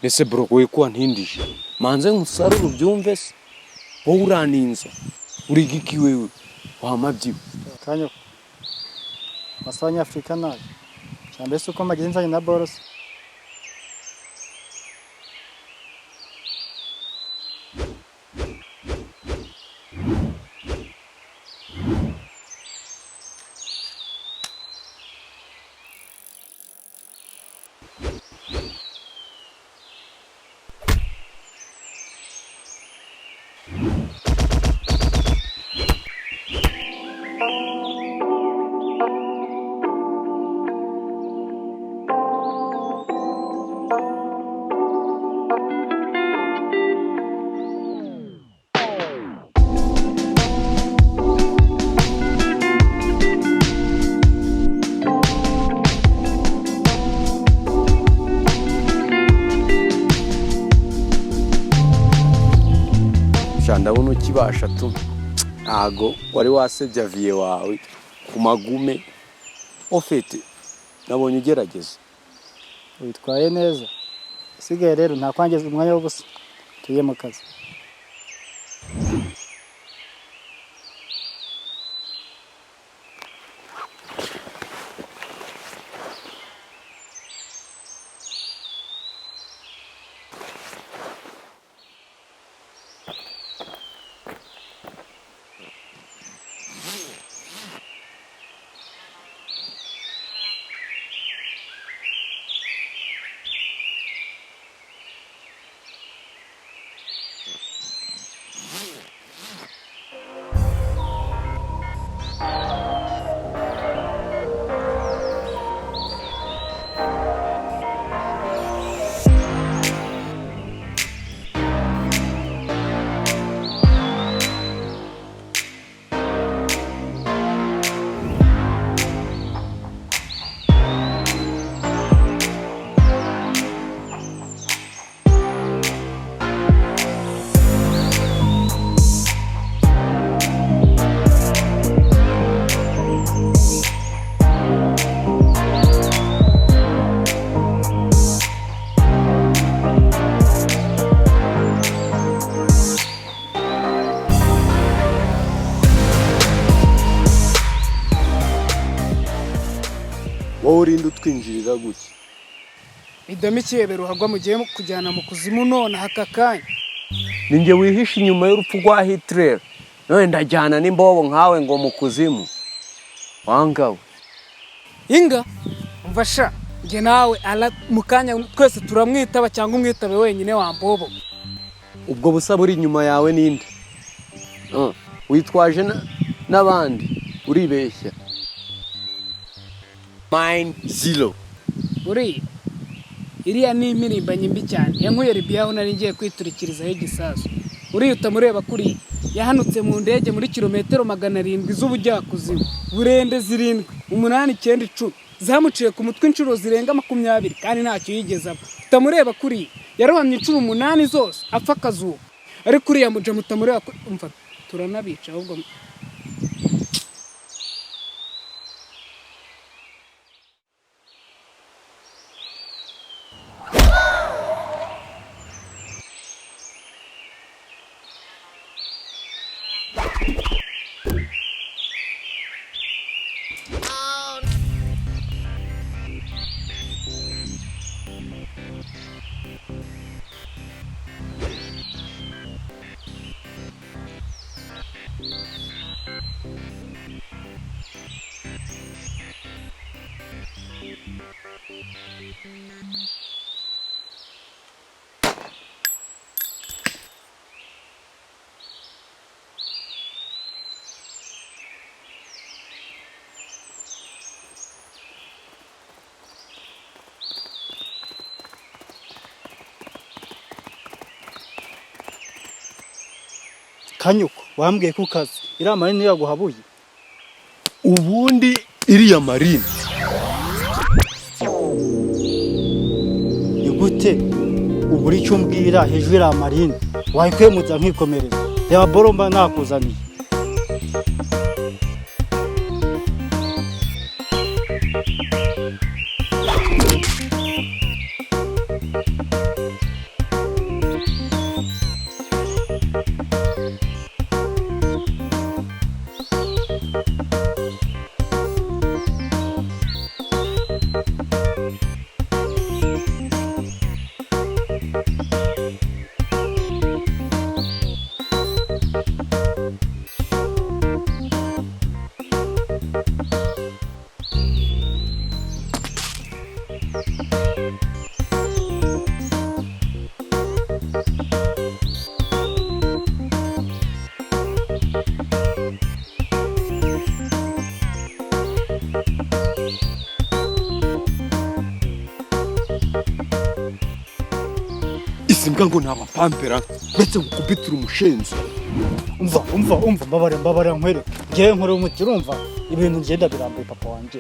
Nese bro we ko ntindije manze nkusarura ubyumve se wowe uraninza uri giki wewe wamabyiwe kanyo basanya Afrika naje cyambe se uko magenzanye na boros ndabona ukibasha tu ntago wari wasebya vie wawe kumagume ofete nabonye ugerageza witwaye neza sigaye rero nta kwangeza umwanya w'ubusa tuye mu kazi worinda utwinjirira guki idame Icyihebe ruhagwa mugiye kujyana mu kuzimu none hakakanya ninge wihisha inyuma y'urupfu rwa Hitler none ndajyana n'imbobo nkawe ngo mu kuzimu wangawe inga umva sha nge nawe ala mukanya twese turamwitaba cyangwa umwitabe wenyine wambobo ubwo busa buri inyuma yawe ninde witwaje n'abandi uribeshya mine zero iriya ni imirimbanye mbi cyane yankuye Ry'ibiyobyabwenge aho nari ngiye kwiturikirizaho igisasu utamureba kuri yahanutse mu ndege muri kilometero 700 z'ubujyakuzimu burende 7 8 9 10 zamuciye ku mutwe inshuro zirenga 20 kandi ntacyo yigezamo utamureba kuri yarohamye inshuro 8 zose apfa akazuba ariko uriya muje mutamureba umva turanabica ahubwo Kanyuko wambwiye ku kazi iriya marine yaguhabuye ubundi iriya marine ni gute uburi cyo mbwira hejuru iriya marine wayikwemuza nkikomereza reba boromba nakuzaniye izi mbwa ngo nabapampera uretse gukubitira umushenzi. umva mbabarira nkwereke ngewe nkore umuti urumva ibintu ngenda birambuye papa wanjye.